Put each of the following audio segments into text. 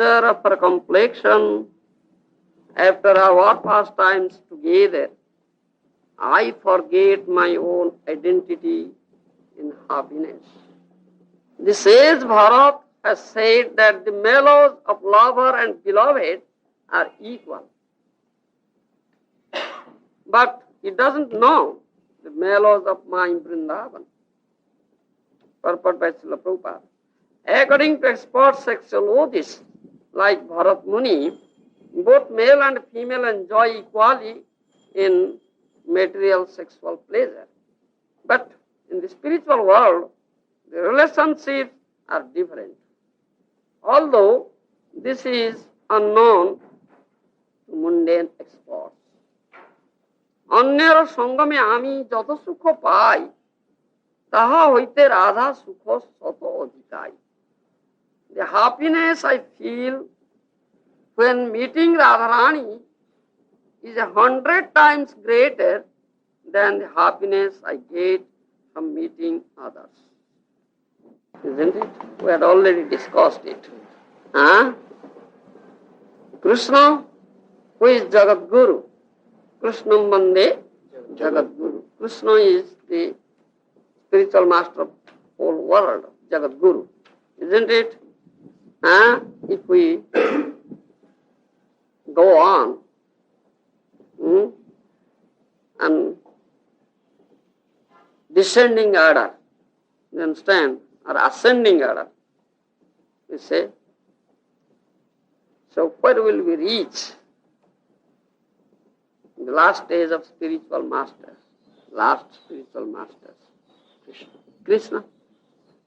texture of her complexion, after our pastimes together, I forget my own identity in happiness. The sage Bharat has said that the mellows of lover and beloved are equal. But he doesn't know the mellows of my Vrindavan. Purport by Srila Prabhupada. According to expert sexologists like Bharat Muni, both male and female enjoy equally in material sexual pleasure. But in the spiritual world, the relationships are different. Although this is unknown to mundane experts. অন্যের সঙ্গমে আমি যত সুখ পাই তাহা হইতে রাধা সুখ শত অধিকাই. The happiness I feel when meeting Radharani is 100 times greater than the happiness I get from meeting others. Isn't it? We had already discussed it. Krishna, who is Jagat Guru? Krishna Bande Jagat Guru. Krishna is the spiritual master of the whole world, Jagat Guru. Isn't it? If we go on and descending order, you understand, or ascending order, we say, so where will we reach? The last stage of spiritual masters, last spiritual masters, Krishna.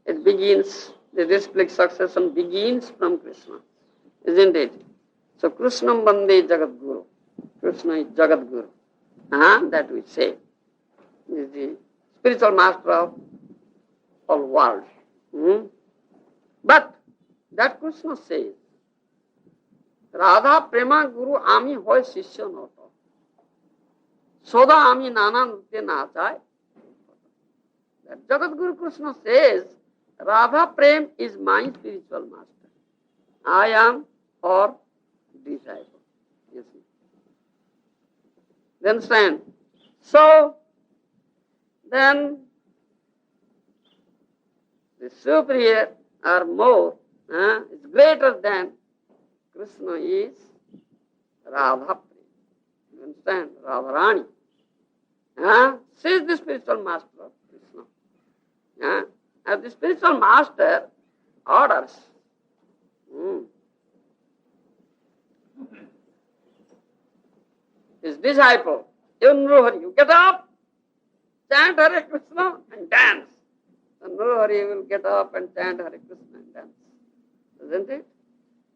It begins, the display succession begins from Krishna, isn't it? So Krishna Bande Jagat Guru. Krishna is Jagat Guru. That we say. He is the spiritual master of all world. But that Krishna says, Radha Prema Guru Ami hoy Shishya not. Soda Ami Nana Nute Nachai. That Jagat Guru Krishna says, Radha Prem is my spiritual master. I am her disciple. You see. You understand? So, then the superior or more is greater than Krishna is Radha Prem. You understand? Radharani. She is the spiritual master of Krishna. As the spiritual master orders. His disciple, you get up, chant Hare Krishna and dance. And Nruhari will get up and chant Hare Krishna and dance. Isn't it?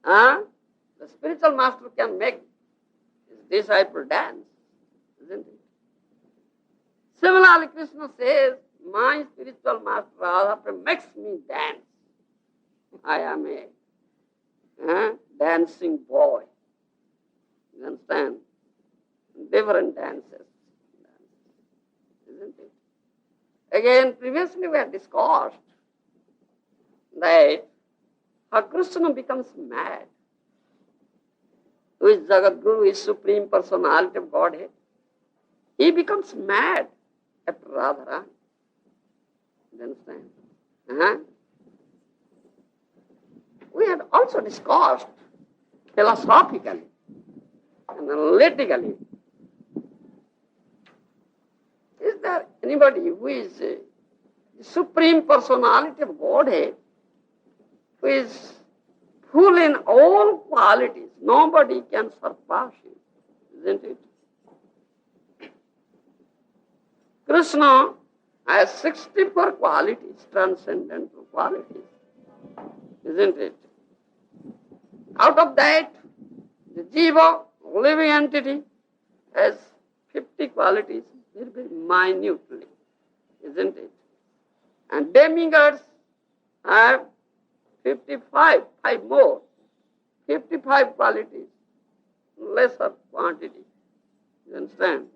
The spiritual master can make his disciple dance. Isn't it? Similarly, Krishna says, my spiritual master Radha makes me dance. I am a dancing boy. You understand? Different dances. Isn't it? Again, previously we had discussed that how Krishna becomes mad. Who is Jagat Guru, is Supreme Personality of Godhead. He becomes mad after Radharani. You understand? We had also discussed philosophically and analytically. Is there anybody who is the Supreme Personality of Godhead, who is full in all qualities? Nobody can surpass him, isn't it? Krishna has 64 qualities, transcendental qualities, isn't it? Out of that, the Jiva, living entity, has 50 qualities, very, very minutely, isn't it? And demigods have 55, 5 more, 55 qualities, lesser quantity, you understand?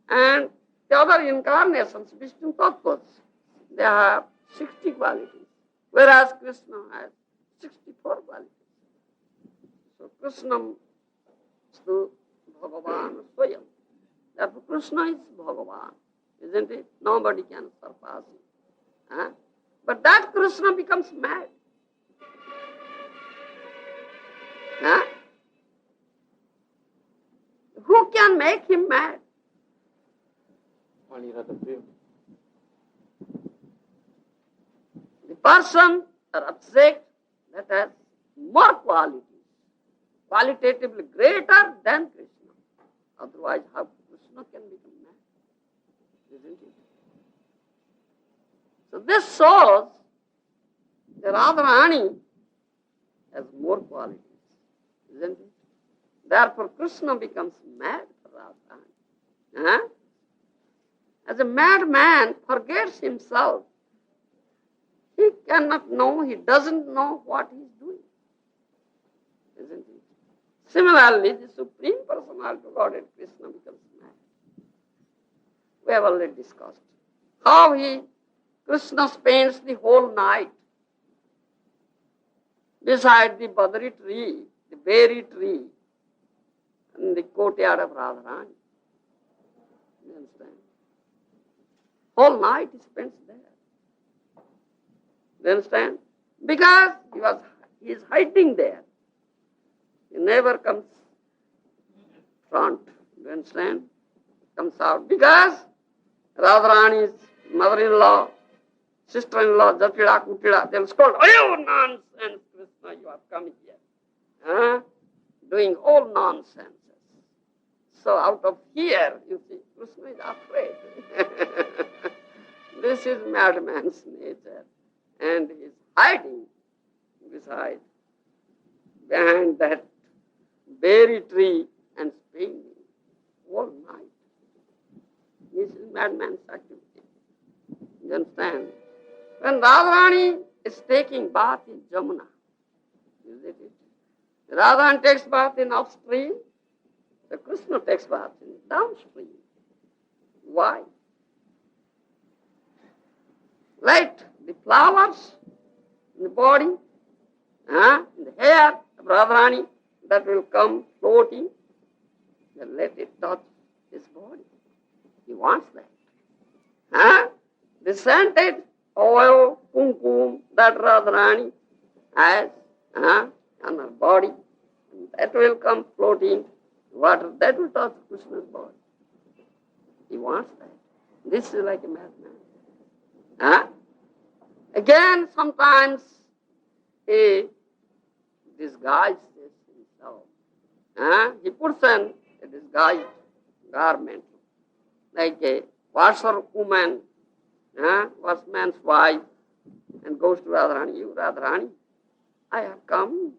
And the other incarnations, Vishnu Tattvas, they have 60 qualities, whereas Krishna has 64 qualities. Krishnam stu Bhagavan Swayam. Therefore Krishna is Bhagavan, isn't it? Nobody can surpass him. Huh? But that Krishna becomes mad. Huh? Who can make him mad? Only Radharani. The person or object that has more qualities, qualitatively greater than Krishna. Otherwise, how Krishna can become mad? Isn't it? So this shows that Radharani has more qualities, isn't it? Therefore, Krishna becomes mad for Radharani. Huh? As a madman forgets himself, he cannot know, he doesn't know what he is doing, isn't it? Similarly, the Supreme Personality of Godhead, Krishna, becomes mad. We have already discussed how Krishna spends the whole night beside the badri tree, the berry tree, in the courtyard of Radharani. You understand? Whole night he spends there. You understand? Because he is hiding there. He never comes front. You understand? Comes out. Because Radharani's mother-in-law, sister-in-law, Jatila, Kutila, they'll scold, "Oh, nonsense, Krishna, you have come here. Huh? Doing all nonsense." So out of fear, you see, Krishna is afraid. This is madman's nature. And he is hiding behind that berry tree and spinning all night. This is madman's activity. You understand? When Radharani is taking bath in Jamuna, is it? Radharani takes bath in upstream, the Krishna takes bath in downstream. Why? Let the flowers in the body, in the hair of Radharani, that will come floating, then let it touch his body. He wants that. The scented oil, kumkum, that Radharani has on her body, that will come floating, water, that will touch Krishna's body. He wants that. This is like a madman. Again, sometimes he disguises himself. He puts on a disguised garment, like a washerwoman, washerman's wife, and goes to Radharani. "You, Radharani, I have come.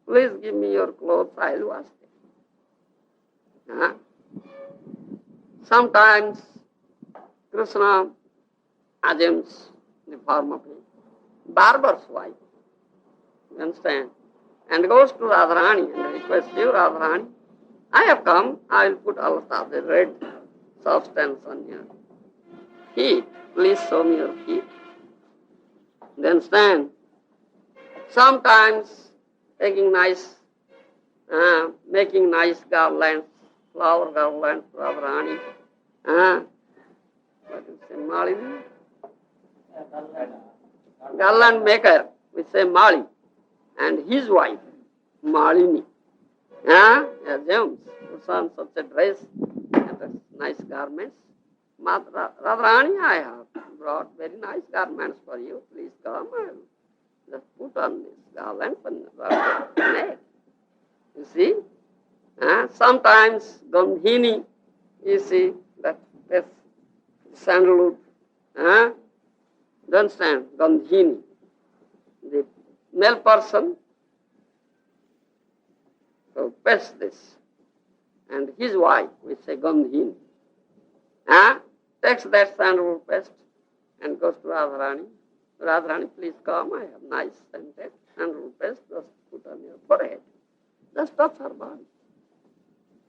Please give me your clothes, I'll wash them." Sometimes Krishna assumes the form of a barber's wife, you understand, and goes to Radharani and requests, "You, Radharani, I have come, I will put all of the red substance on your feet. Please show me your feet." You understand? Sometimes making nice garlands, flower garlands for Radharani. What do you say, Malini? Garland maker, we say Mali, and his wife, Malini. James puts on such a dress and nice garments. "Radharani, I have brought very nice garments for you. Please come and just put on this garland on your neck." You see? Sometimes Gandhini, you see, that sandalwood. You understand? Gandhini. The male person who pests this, and his wife, we say Gandhini, takes that sandalwood paste and goes to Radharani. "Radharani, please come, I have nice scented sandalwood paste, just put on your forehead." Just touch her body.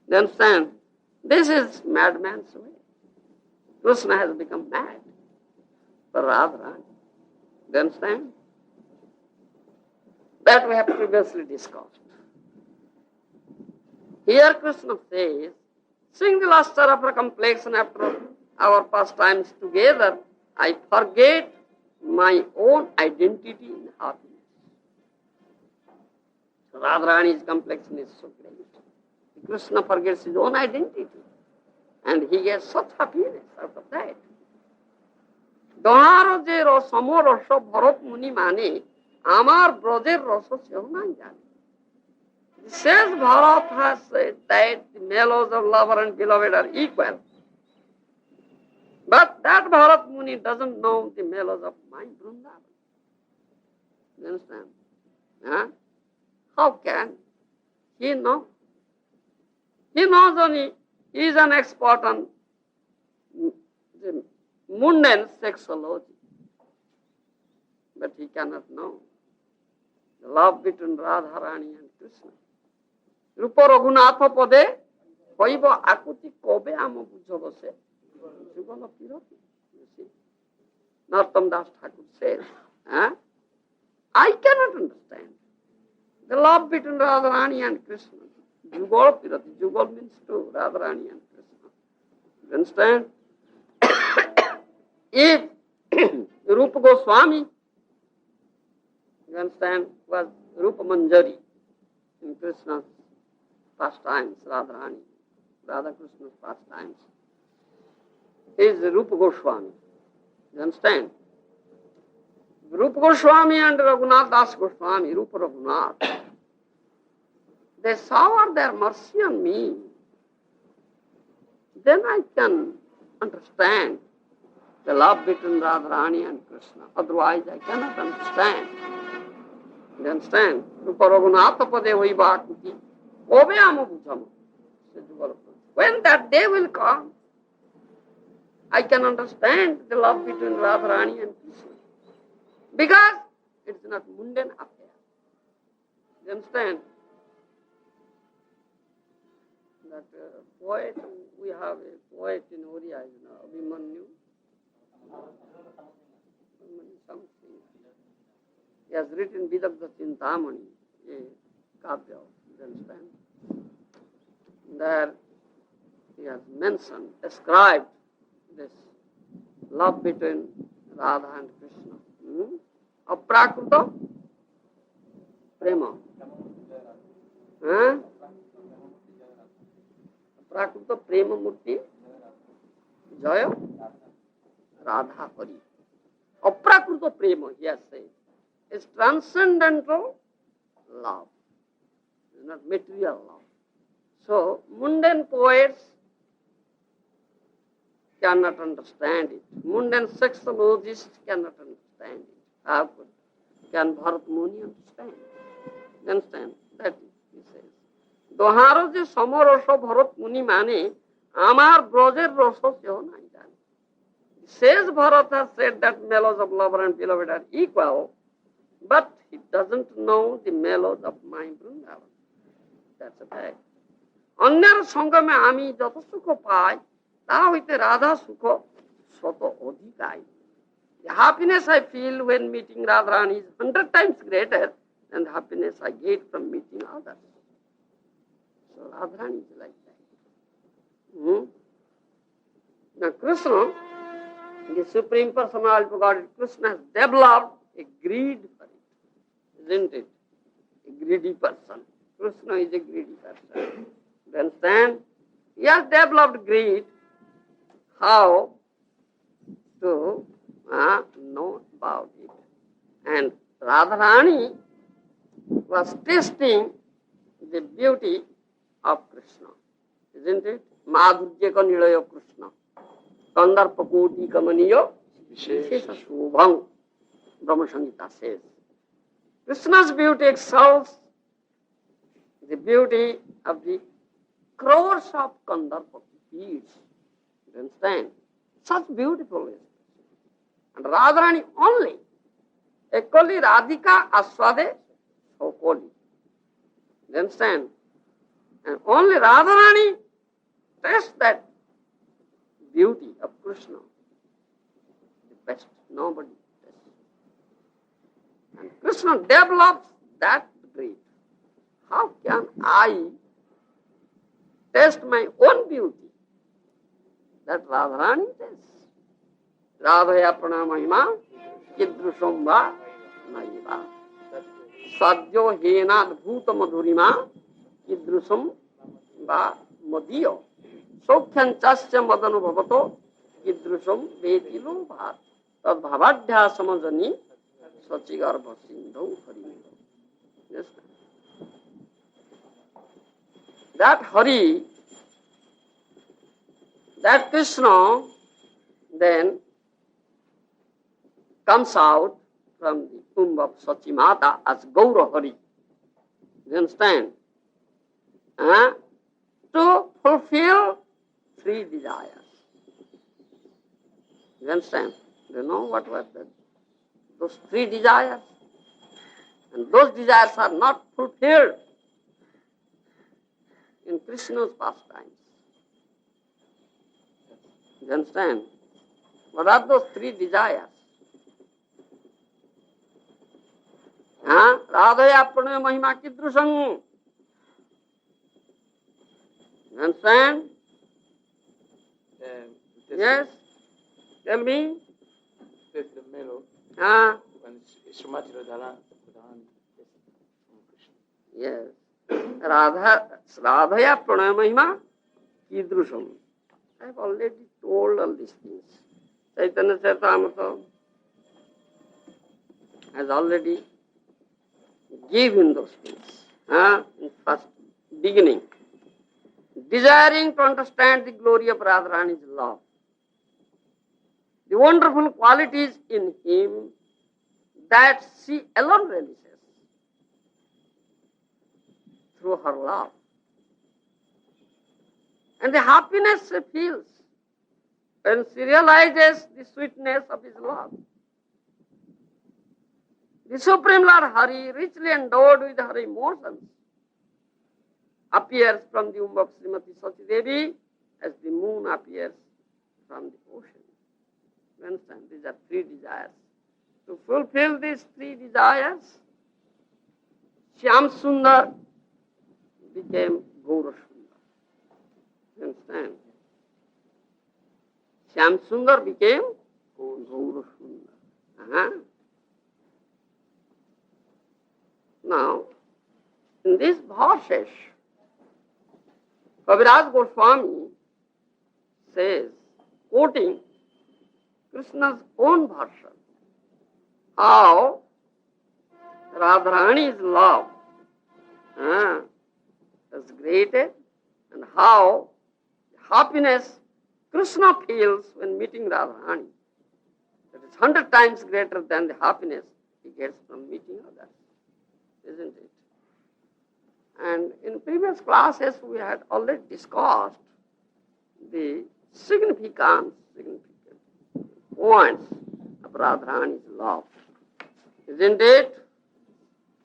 You understand? This is madman's way. Krishna has become mad for Radharani. You understand? That we have previously discussed. Here Krishna says, seeing the luster of her complexion after our pastimes together, I forget my own identity in happiness. Radharani's complexion is so great. Krishna forgets his own identity and he gets such happiness out of that. দহার যে সম রস ভরত মুনি মানে আমার ব্রজের রস সেও নাই জানে. Says Bharat has said that the mellows of lover and beloved are equal. But that Bharat Muni doesn't know the mellows of my Vrindavan. You understand? Huh? How can he know? He knows only he is an expert on the mundane sexology. But he cannot know the love between Radharani and Krishna. রূপ রঘুনাথ পদে হইব আকুতি কবে আম বুঝ বসে যুগল কিরতি. Narottam Das Thakur says, I cannot understand the love between Radharani and Krishna. Jugal Pirati. Jugal means two, Radharani and Krishna. You understand? If Rupa Goswami, you understand, was Rupa Manjari in Krishna's pastimes, Radharani, Radha Krishna's pastimes, is Rupa Goswami. You understand? Rupa Goswami and Raghunath Das Goswami, Rupa Raghunath, they shower their mercy on me. Then I can understand the love between Radharani and Krishna. Otherwise, I cannot understand. You understand? Rupa Raghunath pade hoiba akuti. When that day will come, I can understand the love between Radharani and Krishna. Because it is not mundane affair. You understand? That poet, we have a poet in Oriya, Abhimanyu. Something. He has written Vidagdha Chintamani, a kavya. You understand? There he has mentioned, described this love between Radha and Krishna. Aprakruta prema. Aprakruta prema murti jaya Radha Hari. Aprakruta prema, he has said, is transcendental love. It's not material love. So, mundane poets cannot understand it. Mundane sexologists cannot understand it. How can Bharat Muni understand? You understand? That he says. Doharo je samarasa Bharat Muni mane, amar brojer rasa seho nai jane. Says Bharat has said that mellows of lover and beloved are equal, but he doesn't know the mellows of my Vrindavan. That's a fact. অন্যের সঙ্গমে আমি যত সুখ পাই তা হইতে রাধা সুখ শত অধিকাই. The happiness I feel when meeting Radharani is 100 times greater than the happiness I get from meeting others. So Radharani is like that. Now Krishna, the Supreme Personality of Godhead, Krishna has developed a greed for it, isn't it? A greedy person. Krishna is a greedy person. You understand? He has developed greed. How to know about it. And Radharani was tasting the beauty of Krishna. Isn't it? Madhurya ka nilaya Krishna. Kandarpa koti kamaniya vishesha shubham. Brahma Samhita says. Krishna's beauty excels the beauty of the crores of Kandarpa beads. You understand? Such beautiful is. And Radharani only. Ekoli Radhika Aswade Sokoli. You understand? And only Radharani tastes that beauty of Krishna. The best. Nobody tastes. And Krishna develops that greed. How can I taste my own beauty. That Radharani tastes. Radhaya pranamahima kidrusham va naiva. Sadyo henad bhuta madhurima kidrusham va madiyo. Sokhyan chasya madanu bhavato kidrusham vetilo bhat. Tad bhavadhya samajani sachigarbha sindhu harimindhu. Yes. That Hari, that Krishna then comes out from the womb of Sachimata as Gaura Hari. You understand? To fulfill three desires. You understand? Do you know what were those three desires? And those desires are not fulfilled in Krishna's pastimes. You understand? What are those three desires? Radhaya pranaya mahima kidrusham. You understand? Yes? Tell me. That's the middle. When Srimati Radharani from Krishna. Yes. Radhaya pranaya mahima kidrusham. I have already told all these things. Chaitanya Charitamrita has already given those things in first beginning. Desiring to understand the glory of Radharani's love, the wonderful qualities in him that she alone realizes through her love, and the happiness she feels when she realizes the sweetness of his love. The Supreme Lord Hari, richly endowed with her emotions, appears from the womb of Srimati Sachi Devi as the moon appears from the ocean. You understand? These are three desires. To fulfill these three desires, Shyam Sundar became Gaura Sundar. You understand? Shyam Sundar became Gaura Sundar. Now, in this verses, Kaviraj Goswami says, quoting Krishna's own version, how Radharani's love is created and how happiness Krishna feels when meeting Radharani. That is 100 times greater than the happiness he gets from meeting others. Isn't it? And in previous classes we had already discussed the significant points of Radharani's love. Isn't it?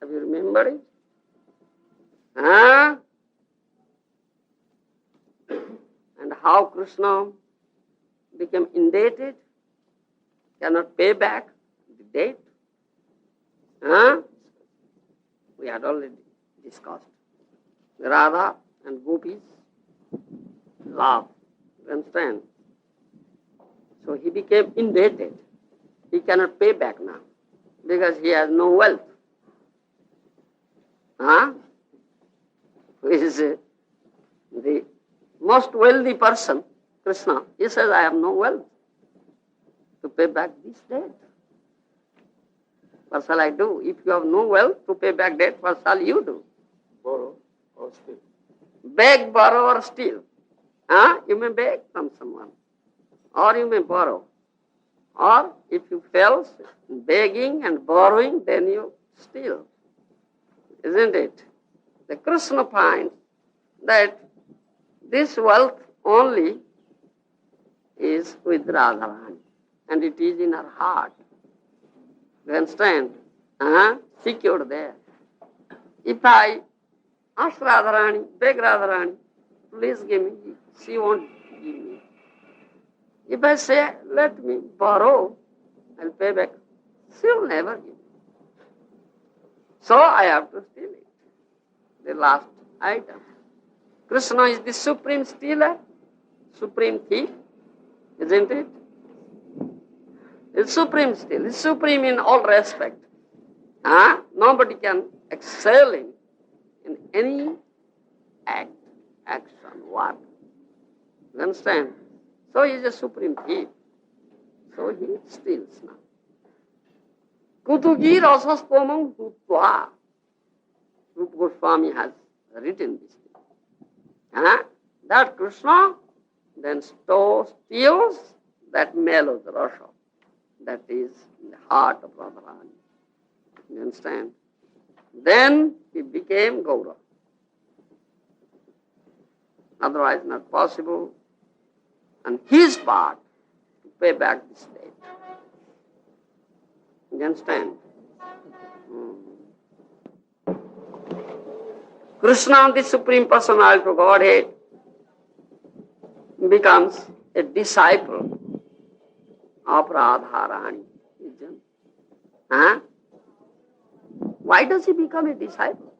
Have you remembered it? And how Krishna became indebted, cannot pay back the debt. We had already discussed. Radha and Gopis love. You understand? So he became indebted. He cannot pay back now because he has no wealth. Who is the most wealthy person, Krishna? He says, I have no wealth to pay back this debt. What shall I do? If you have no wealth to pay back debt, what shall you do? Borrow or steal. Beg, borrow or steal. You may beg from someone or you may borrow. Or if you fail begging and borrowing, then you steal. Isn't it? The Krishna finds that this wealth only is with Radharani and it is in her heart. You understand? Secured there. If I ask Radharani, beg Radharani, please give me, she won't give me. If I say, let me borrow, I'll pay back, she'll never give me. So I have to steal it, the last item. Krishna is the supreme stealer, supreme thief, isn't it? It's supreme still. It's supreme in all respect. Nobody can excel in any act, action, work. You understand? So he is a supreme thief. So he steals now. Kutugi rasaspomam hutva. Rupa Goswami has written this thing. That Krishna then steals that mellow rasa that is in the heart of Radharani. You understand? Then he became Gaura. Otherwise not possible. And his part to pay back this debt. You understand? Krishna, the Supreme Personality of Godhead, becomes a disciple of Radharani. Why does he become a disciple?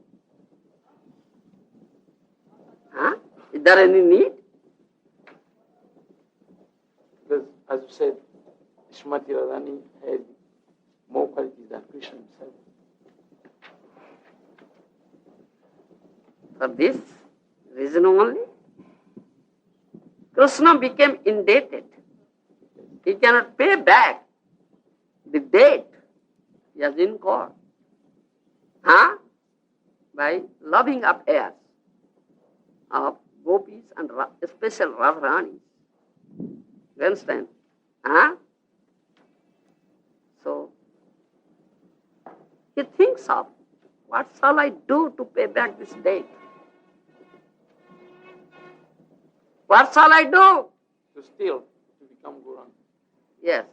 Is there any need? Because, as you said, Srimati Radharani had more qualities than Krishna himself. For this reason only, Krishna became indebted. He cannot pay back the debt he has incurred by loving affairs of gopis and special Radharani. You understand? So, he thinks of, what shall I do to pay back this debt? What shall I do? To steal, to become Guranga. Yes,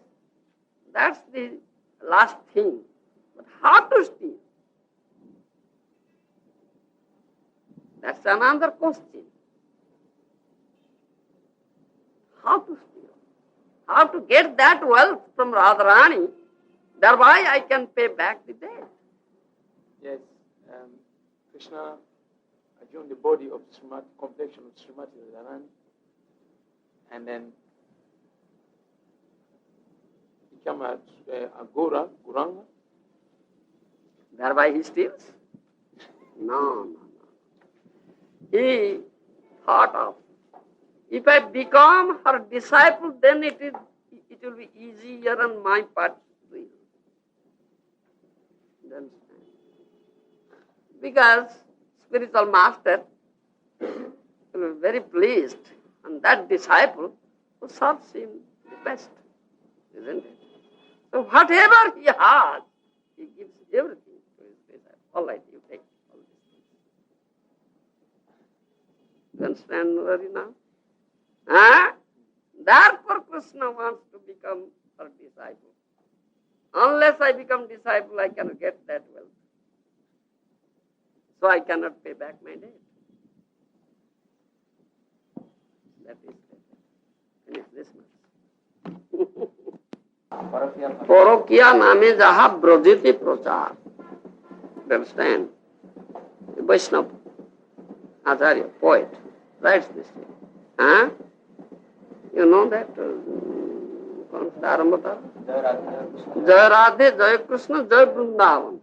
that's the last thing. But how to steal? That's another question. How to steal? How to get that wealth from Radharani, thereby I can pay back the debt. Yes, Krishna assumed the body of Srimati, complexion of Srimati Radharani, and then become a Guranga. Thereby he steals? No. He thought of, if I become her disciple, then it will be easier on my part to steal. Because spiritual master will be very pleased, and that disciple who serves him the best, isn't it? So whatever he has, he gives everything to his disciple. All right, you take all these things. You understand, Radharani? Therefore Krishna wants to become her disciple. Unless I become disciple, I cannot get that wealth. So I cannot pay back my debt. That is it. Finish this much. Porokia name jaha brajiti prachar. Understand? The Vaishnava Acharya, poet, writes this thing. You know that? Jai Radhe, Jai Krishna, Jai Vrindavan.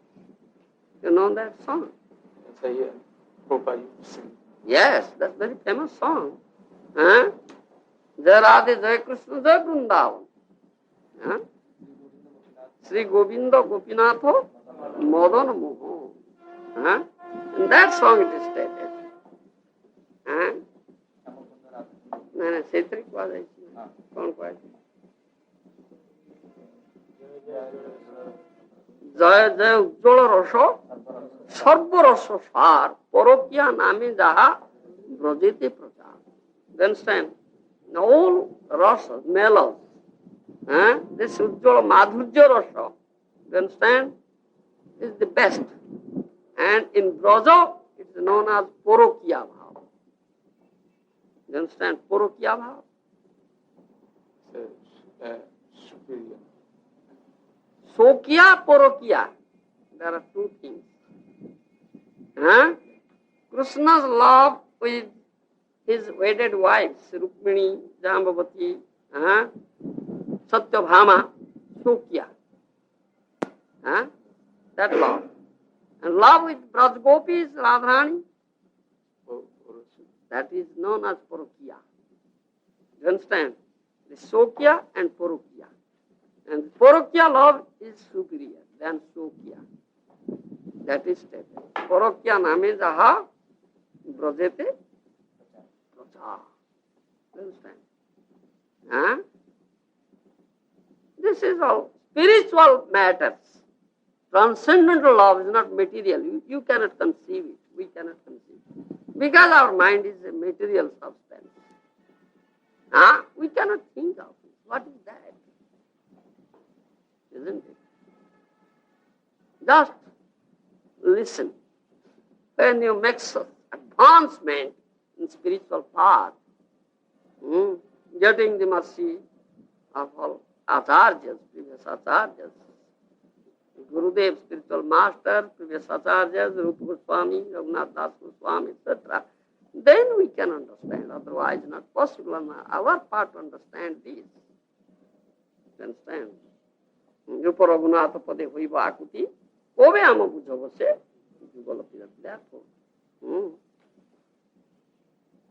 You know that song? Yes, that's a very famous song. Jai Radhe, Jai Krishna, Jai Vrindavan. Sri Govinda Gopinatho Madan Moho. In that song it is stated. मैंने क्षेत्रिक बात है कौन को जय जय उज्ज्वल रस सर्वरस सार परकिया नामे जहा ब्रजेते प्रचार. You understand? All rasa, mellows, this ujjwala madhurya rasa, you understand, is the best. And in Braja, it is known as Porokiya Bhav. You understand? Porokiya Bhav? Superior. Sokiya, Porokiya. There are two things. Krishna's love with his wedded wives, Rukmini, Jambavati, Satyabhama, Sukya. That love. And love with Braj Gopis, Radharani, that is known as Porokya. You understand? The Sokya and Porokya. And Porokya love is superior than Sokya. That is stated. Porokya name jaha brajete pracha. You understand? This is all spiritual matters. Transcendental love is not material. You cannot conceive it. We cannot conceive it. Because our mind is a material substance. We cannot think of it. What is that? Isn't it? Just listen. When you make advancement in spiritual path, getting the mercy of all acharyas, previous acharyas, Gurudev, spiritual master, previous acharyas, Rupa Goswami, Raghunath Das Goswami, etc., then we can understand. Otherwise, not possible on our part to understand this. You understand? Rupa Raghunath Pade Hoiba Akuti, Ove Ama Bujavase, therefore.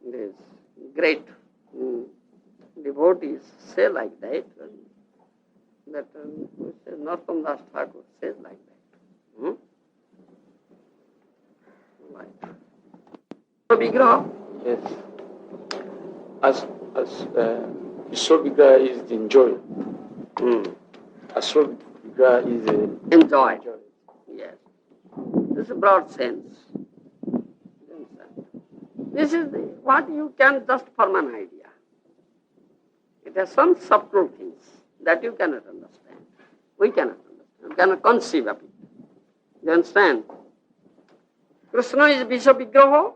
These great devotees say like that. That Narottam Das Thakur says like that. Right. Vigraha? Yes. As Vishwa Vigraha is the enjoy. Asura Vigraha is the enjoy. Yes. This is a broad sense. This is what you can just form an idea. It has some subtle things that you cannot understand. We cannot understand. We cannot conceive of it. You understand? Krishna is Vishwa Vigraha.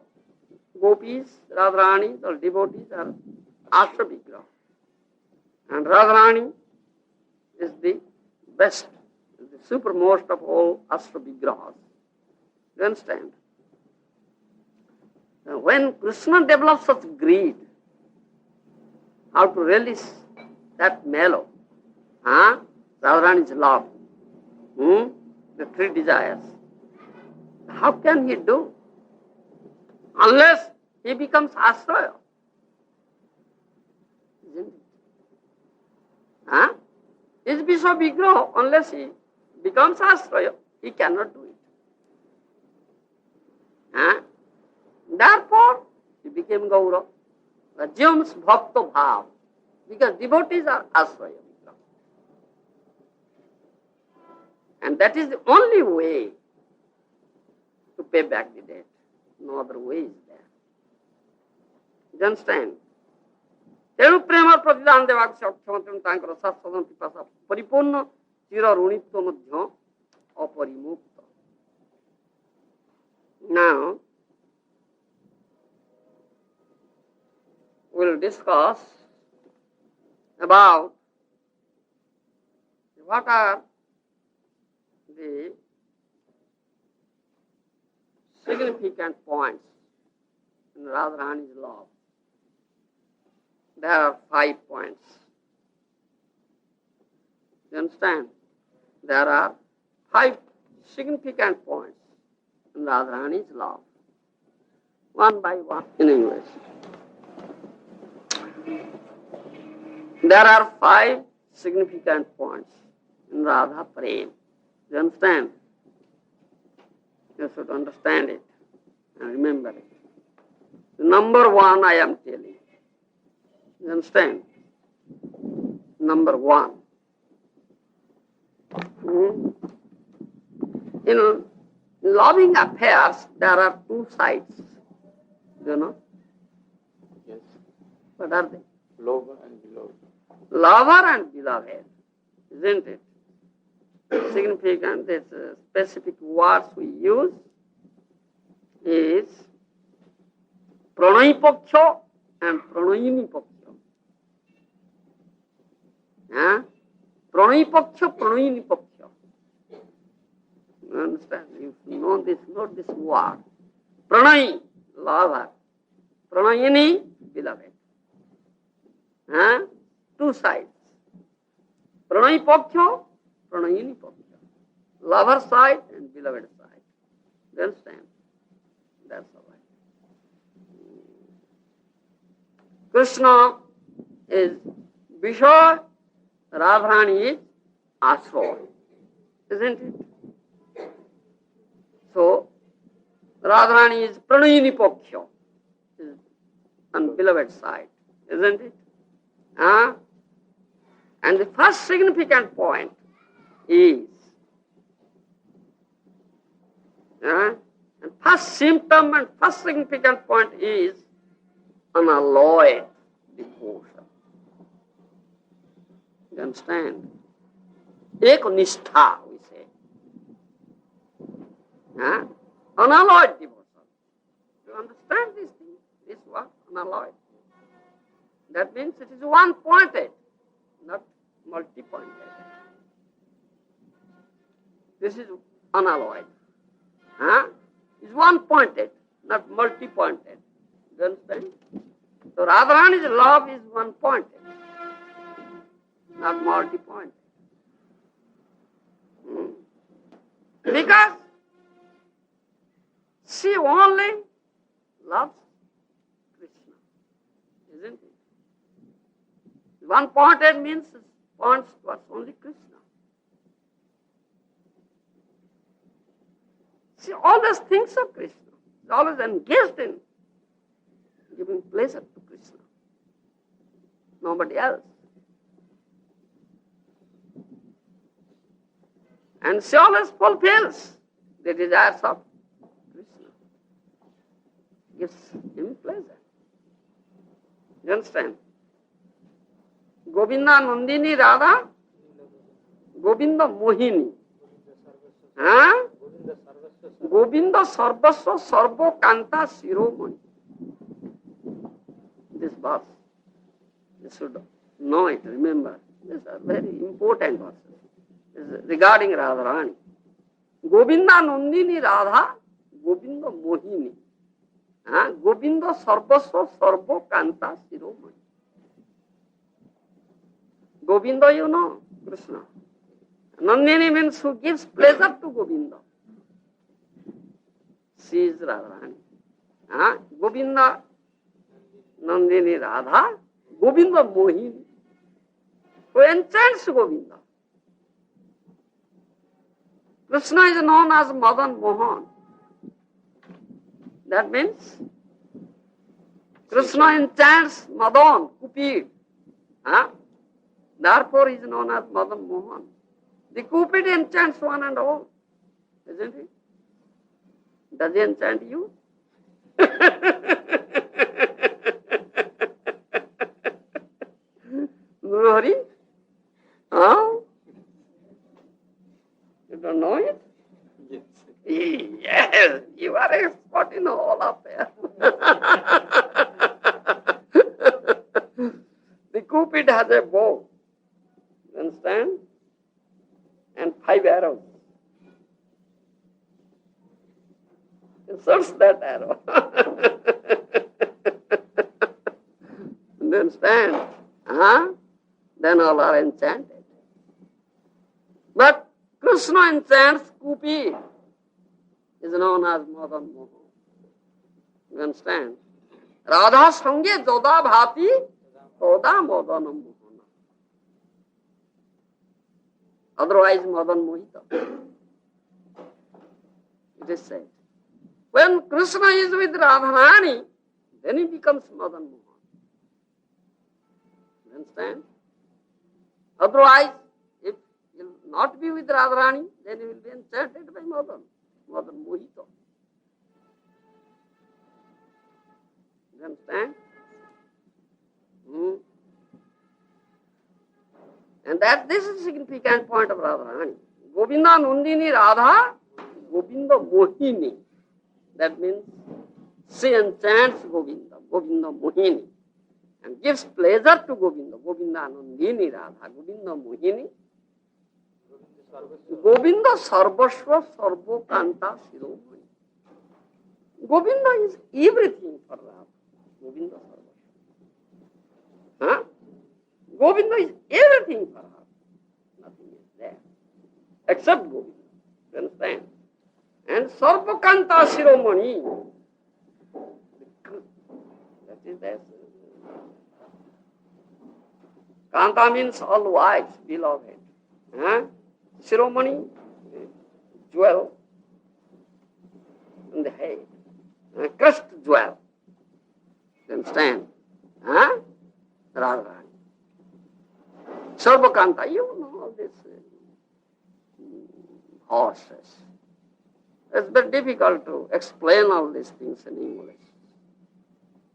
Gopis, Radharani, or devotees are Asura Vigraha. And Radharani is the best, is the supermost of all Asura Vigrahas. You understand? Now, when Krishna develops such greed, how to release that mellow, Radharani's love, the three desires, how can he do? Unless he becomes Asraya. Isn't it? Is Vishwa Vigraha, unless he becomes Asraya, he cannot do it. Therefore, he became Gaura, assumes Bhakta Bhav, because devotees are Asraya Vigraha. And that is the only way to pay back the debt. No other way is there. You understand? ତେଣୁ ପ୍ରେମର ପ୍ରତିଦାନ ଦେବାକୁ ସେ ଅକ୍ଷମ ତେଣୁ ତାଙ୍କର ଶାଶ୍ୱତ ପିପାସା ପରିପୂର୍ଣ୍ଣ ଚିର ଋଣିତ୍ୱ ମଧ୍ୟ ଅପରିମୁକ୍ତ. Now, we'll discuss about what are the significant points in Radharani's love. There are 5 points. You understand? There are 5 significant points in Radharani's love. One by one in English. There are 5 significant points in Radha Prem. You understand? You should understand it and remember it. Number 1 I am telling. You understand? Number 1. In loving affairs, there are 2 sides. Do you know? Yes. What are they? Lover and beloved. Lover and beloved. Isn't it? Significant, this specific words we use is Pranay Paksha and Pranayini Paksha. Pranay Paksha, Pranayini Paksha. You understand? You know this, not this word. Pranay, lover. Pranayini, beloved. Two sides. Pranayi Paksha, Pranayini Paksha. Lover side and beloved side. You understand? That's all right. Krishna is Vishwa, Radharani is Ashroy. Isn't it? So, Radharani is Pranayini Paksha, is on beloved side. Isn't it? And the first significant point is, and first symptom and first significant point is unalloyed devotion. You understand? Ekonistha, we say. Unalloyed devotion. You understand this thing? This word, unalloyed. That means it is one-pointed, not multi-pointed. This is unalloyed. It's one-pointed, not multi-pointed. You understand? So Radharani's love is one-pointed, not multi-pointed. Because she only loves Krishna, isn't it? One-pointed means points towards only Krishna. She always thinks of Krishna. She always engaged in giving pleasure to Krishna. Nobody else. And she always fulfills the desires of Krishna. Gives him pleasure. You understand? Govinda Nandini Radha, Govinda Mohini. Govinda Sarvasva Sarvo Kanta Shiromani. This verse, you should know it, remember. These are very important verses. This is regarding Radharani. Govinda Nandini Radha, Govinda Mohini. Govinda Sarvasva Sarvo Kanta Shiromani. Govinda, you know, Krishna. Nandini means who gives pleasure to Govinda. She is Radharani. Govinda Nandini Radha, Govinda Mohini, who enchants Govinda. Krishna is known as Madan Mohan. That means Krishna enchants Madan, Cupid. Therefore he is known as Madan Mohan. The Cupid enchants one and all, isn't it? Does he enchant you? Hurry? You don't know it? Yes. Yes, you are expert in all affairs. The Cupid has a bow, you understand? And 5 arrows. Inserts that arrow. You understand? Then all are enchanted. But Krishna enchants Cupid. Is known as Madan Mohan. You understand? Radha Sange Joda Bhati Toda Madan Mohan. Otherwise Madan Mohita. It is said. When Krishna is with Radharani, then he becomes Madan Mohan. You understand? Otherwise, if he will not be with Radharani, then he will be enchanted by Madan Mohita. You understand? And this is the significant point of Radharani. Govinda Nandini Radha, Govinda Mohini. That means she enchants Govinda, Govinda Mohini, and gives pleasure to Govinda, Govinda Nandini Radha, Govinda Mohini, Govinda Sarvasva Sarvo Kanta Shiromani. Govinda is everything for Radha. Govinda Sarvasva. Huh? Govinda is everything for her. Nothing is there except Govinda. You understand? And Sarvakanta Shiromani. That is there. Kanta means all wives, beloved. Huh? Shiromani, jewel on the head. Crushed jewel. You understand? Huh? Radharani. Sarvakanta, you know all this horses. It's very difficult to explain all these things in English.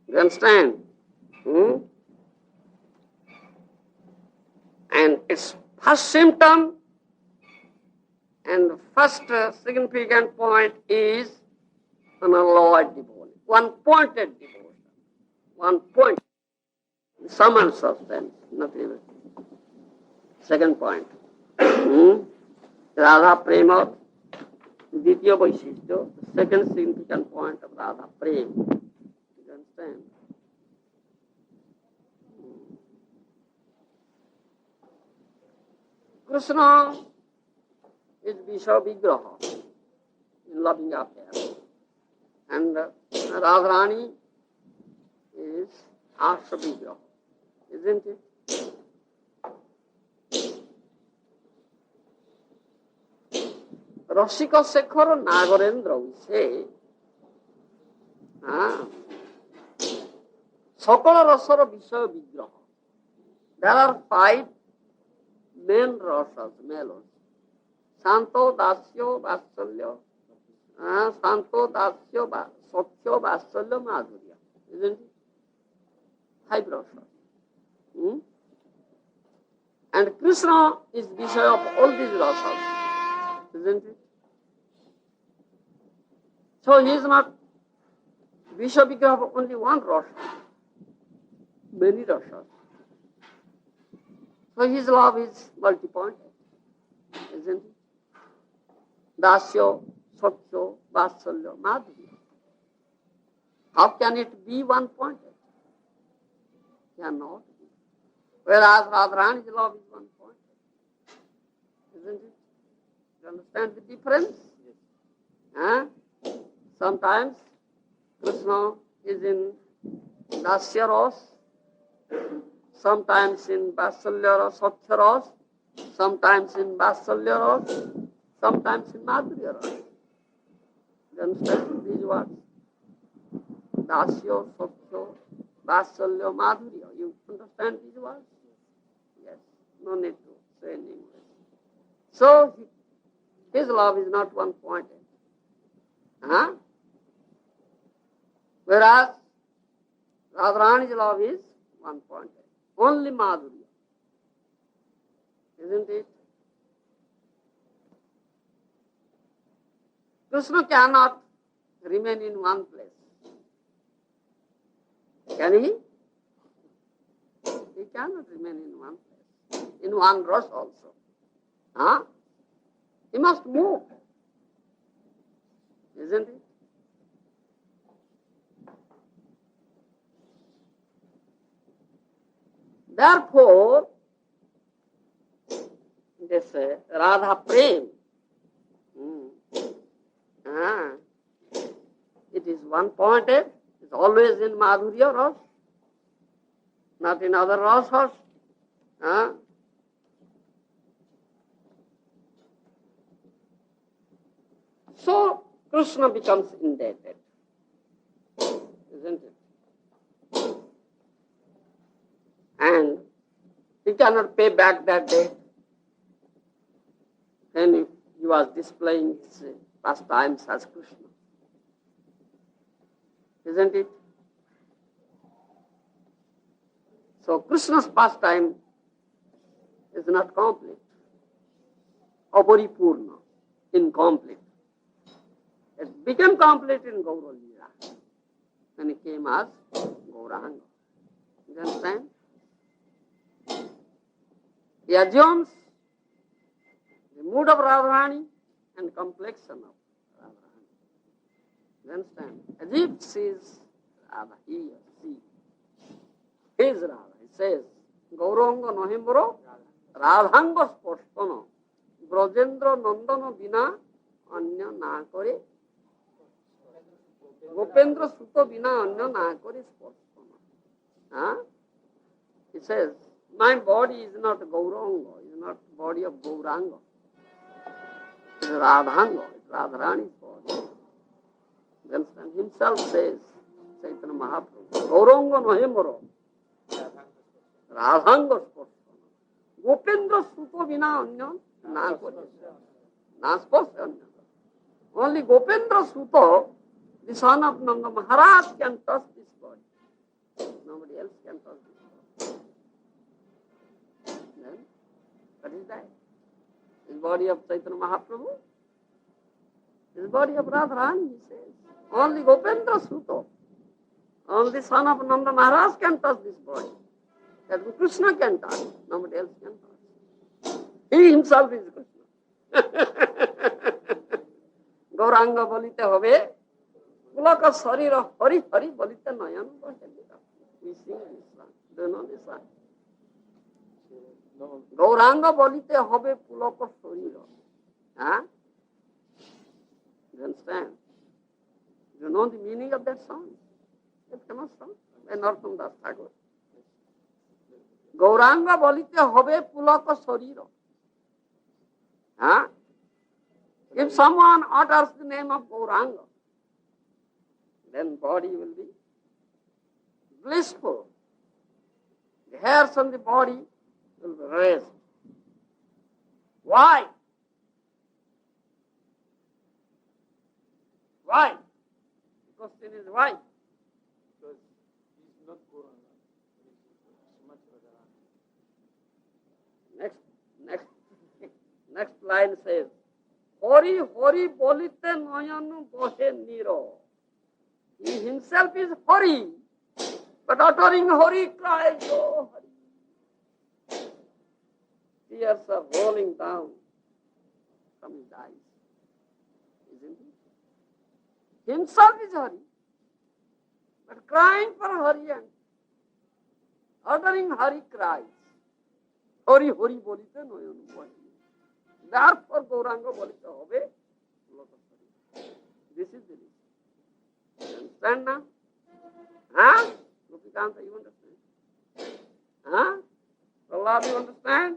You understand? And its first symptom and the first significant point is unalloyed devotion. One-pointed devotion. One point. Sum and substance, not everything. Second point. Radha Prema, Ditya Vaishishya, the second significant point of Radha Prema. You understand? Krishna is Visha Vigraha in loving affair. And Radharani is Asha Vigraha. Isn't it? Rasika Shekhar Nagarendra, we say, Sakala Rasara Vishaya Vigraha. There are 5 main rasas, melons. Santo, Dasya, Vatsalya, Santo, Dasya, Sakhya, Vatsalya, Madhurya. Isn't it? 5 rasas. And Krishna is Vishaya of all these rasas. Isn't it? So he is not Vishya Vigraha of only one rasa. Many rasas. So his love is multi-pointed, isn't it? Dasya, Sakhya, Vatsalya, Madhurya. How can it be one-pointed? Cannot be. Whereas Radharani's love is one-pointed. Isn't it? You understand the difference? Huh? Sometimes Krishna is in Dasya Ras, sometimes in Vatsalya Ras, Sakhya Ras, sometimes in Vatsalya Ras, sometimes in Madhurya Ras. You understand these words? Dasya, Sakhya, Vatsalya, Madhurya. You understand these words? Yes. No need to say in English. So his love is not one-pointed. Huh? Whereas Radharani's love is one-pointed. Only Madhurya. Isn't it? Krishna cannot remain in one place. Can he? He cannot remain in one place. In one rasa also. Huh? He must move. Isn't it? Therefore, this Radha Prem, it is one-pointed, it's always in Madhurya Ras, not in other rasas. So, Krishna becomes indebted, isn't it? And he cannot pay back that debt. And he was displaying his pastimes as Krishna. Isn't it? So Krishna's pastime is not complete. Aparipurna, incomplete. It became complete in Gaura Leela when he came as Gauranga. You understand? He assumes the mood of Radharani and complexion of Radharani. You understand? As if she is Radha, he or she. his Radha. He says, Gauranga Nohembro Radhanga Sportono Brajendra Nandana Bina Anya Na Kore Gopendra Suto Bina Anya Na Kore Sportono. He says, my body is not Gauranga, is not body of Gauranga. It is Radhanga, it is Radharani's body. Then himself says, Chaitanya Mahaprabhu, Gauranga Nohembro Radhanga Sportono Gopendra Suto Bina Anya Na Kore. Na Sportono Anya. Only Gopendra Suto, the son of Nanda Maharaj, can touch this body. Nobody else can touch this body. Then, what is that? His body of Chaitanya Mahaprabhu? His body of Radharani, he says. Only Gopendra Suto, only son of Nanda Maharaj can touch this body. That Krishna can touch, nobody else can touch. He himself is Krishna. Gauranga bolite hobe, pulaka sarira hari hari bolite nayan boheli. We sing this song. Do you know this song? Gauranga bolite hobe pulaka sarira. You understand? You know the meaning of that song? That famous song by Narottam Das Thakur. Gauranga bolite hobe pulaka sarira. If someone utters the name of Gauranga, then body will be blissful. The hairs on the body will be raised. Why? Why? The question is why? Because he's not Gauranga. He's much Radharani. Next line says, Hori Hori bolite noyanu bohe niro. He himself is Hori, but uttering Hori cries, oh Hari. Tears are rolling down from his eyes. Isn't it? Himself is Hari, but crying for Hari and uttering Hari cries. Hori Hori bolite noyanu bohe. Therefore, Gauranga bolite hobe. This is the reason. You understand now? Gopikanta, you understand? Prahlad, you understand?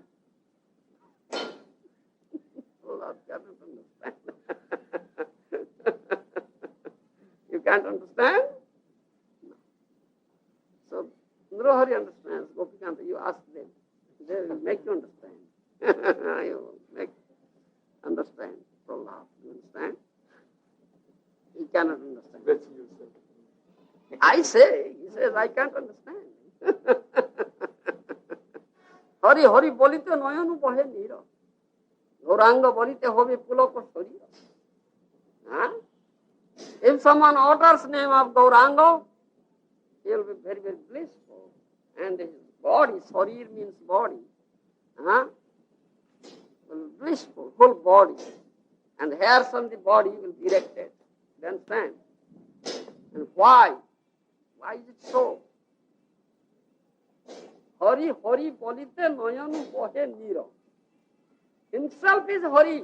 Prahlad can't understand. You can't understand? No. So, Nrohari understands. Gopikanta, you ask them. They will make you understand. You will make understand. Prahlad, you understand? He cannot understand. That's yourself. I say, he says, I can't understand. Hari Hari bolite noyanu bohe nira. Gauranga bolite hobe pulaka sarira. If someone utters name of Gauranga, he will be very, very blissful. And his body, sarir means body, will be blissful, whole body. And hairs on the body will be erected. You understand? And why? Why is it so? Hari Hari bolite noyanu bohe nira. Himself is Hari,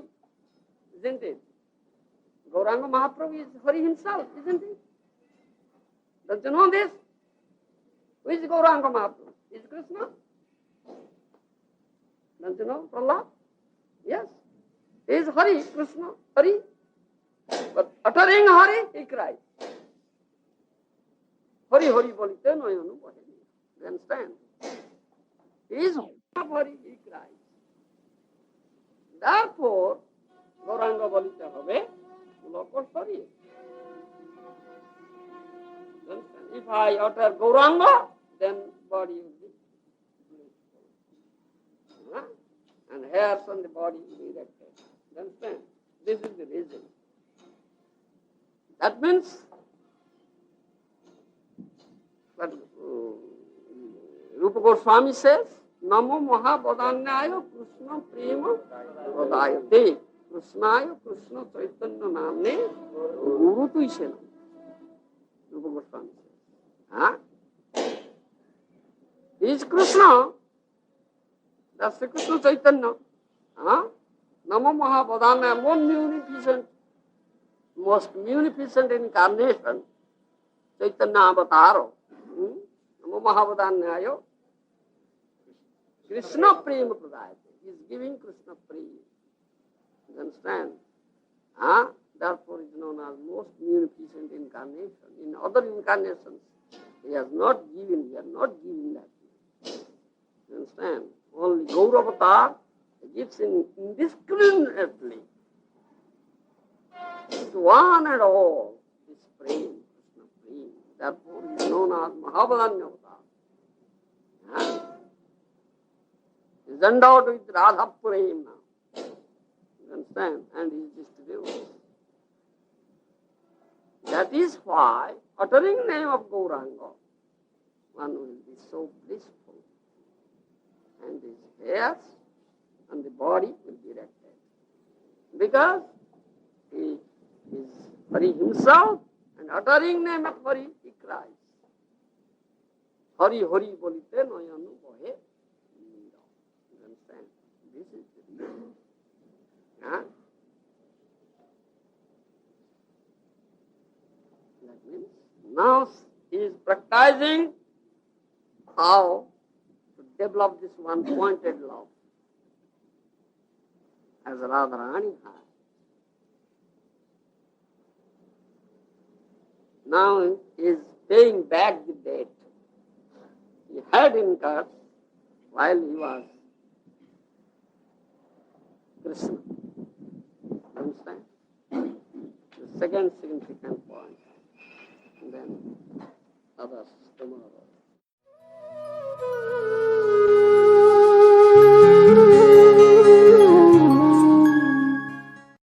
isn't it? Gauranga Mahaprabhu is Hari himself, isn't it? Don't you know this? Who is Gauranga Mahaprabhu? Is Krishna? Don't you know, Prahlad? Yes. He is Hari, Krishna, Hari. But uttering Hari, he cries. Hari Hari bolite noyanu bohe nira. You understand? He is Hari, he cries. Therefore, Gauranga bolite hobe pulaka sarira. If I utter Gauranga, then body will be blissful. And hairs on the body will be erected. You understand? This is the reason. That means that Rupa Goswami says, Namo Mahabodanyaya Krishna Prema Pradayate. Krishnaya Krishna Chaitanya Namne Guru Tuishena. Rupa Goswami says. He is Krishna. That's the Krishna Chaitanya. Huh? Namo Mahabodhana, most munificent incarnation, Chaitanya Avataro. Namo Mahabodhanayo. Krishna Prema Pradayate. He is giving Krishna Prema. You understand? Huh? Therefore, it is known as most munificent incarnation. In other incarnations, he has not given that. You understand? Only Gauravatar gives indiscriminately to one and all this prema, Krishna prema. Therefore, he is known as Mahabodhanya Avatar. Huh? He is endowed with Radha prema now. You understand? And he distributes. That is why, uttering name of Gauranga, one will be so blissful. And his hairs and the body will be erected. Because he is Hari himself, and uttering name of Hari, he cries. Hari Hari bolite noyanu bohe. You understand? This is the reason. Huh? That means now he is practicing how to develop this one-pointed love as Radharani has. Now he is paying back the debt he had incurred while he was Krishna. Understand? The second significant point. And then others tomorrow.